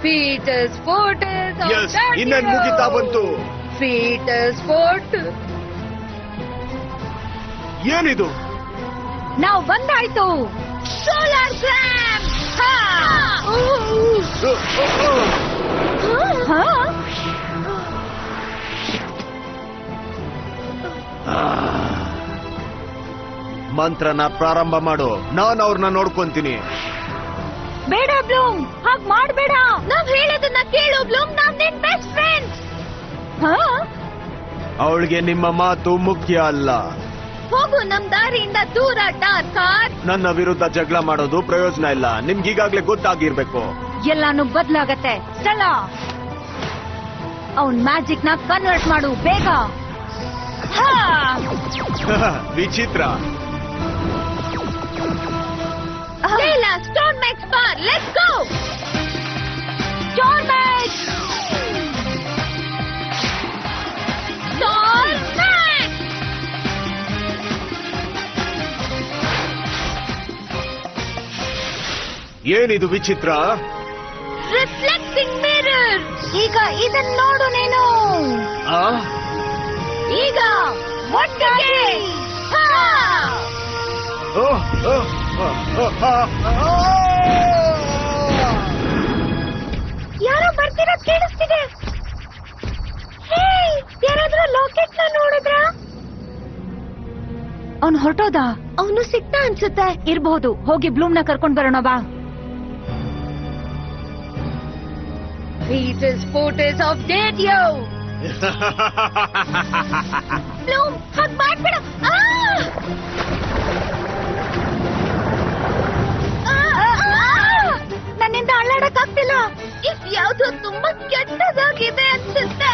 Foetus fortress S, ಇನ್ನೇನ್ ಮುಗಿತಾ ಬಂತು. Foetus fort. ಏನಿದು? ನಾವು ಬಂದಾಯ್ತು. Solar clamp. ಮಂತ್ರನ ಪ್ರಾರಂಭ ಮಾಡು, ನಾನು ಅವ್ರನ್ನ ನೋಡ್ಕೊಂತೀನಿ. ಬೇಡ ಬ್ಲೂಮ್, ಹಾಗ್ ಮಾಡ್ಬೇಡ. ನಾವ್ ಹೇಳೋದನ್ನ ಕೇಳು ಬ್ಲೂಮ್, ನಾವ್ ನಿನ್ ಬೆಸ್ಟ್ ಫ್ರೆಂಡ್. ಅವಳಿಗೆ ನಿಮ್ಮ ಮಾತು ಮುಖ್ಯ ಅಲ್ಲ. ಹೋಗು ನಮ್ ದಾರಿಯಿಂದ ದೂರ ಡಾರ್ಕಾರ್. ನನ್ನ ವಿರುದ್ಧ ಜಗಳ ಮಾಡೋದು ಪ್ರಯೋಜನ ಇಲ್ಲ. ನಿಮ್ಗೀಗಾಗ್ಲೇ ಗೊತ್ತಾಗಿರ್ಬೇಕು. ಎಲ್ಲಾನು ಬದ್ಲಾಗತ್ತೆ. ಸ್ಟೆಲ್ಲಾ, ಅವ್ನ್ ಮ್ಯಾಜಿಕ್ ನ ಕನ್ವರ್ಟ್ ಮಾಡು ಬೇಗ. ವಿಚಿತ್ರ. Layla, Storm Max Bar, let's go! Storm Max! Storm Max! ಏನಿದು ವಿಚಿತ್ರ? Reflecting mirror! ಈಗ ಇದನ್ನ ನೋಡು ನೀನು. ಈಗ ಒಟ್ಟಿಗೆ. ಯಾರೋ ಬರ್ತಿರೋದ್ ಕೇಳಿಸ್ತಿದೆ. ಯಾರಾದ್ರೂ ಲಾಕೆಟ್ ನ ನೋಡಿದ್ರ? ಅವ್ನು ಹೊರಟೋದ? ಅವನು ಸಿಕ್ತ ಅನ್ಸುತ್ತೆ. ಇರ್ಬಹುದು. ಹೋಗಿ ಬ್ಲೂಮ್ ನ ಕರ್ಕೊಂಡ್ ಬರೋಣ ಬಾ. Fetus photos of dead yo. Bloom, ಹಾಗ್ ಮಾಡ್ಬೇಡ. ನನ್ನಿಂದ ಅಳ್ಳಾಡಕ್ ಆಗ್ತಿಲ್ಲ. ಯಾವ್ದು ತುಂಬಾ ಕೆಟ್ಟದಾಗಿದೆ ಅನ್ಸುತ್ತೆ.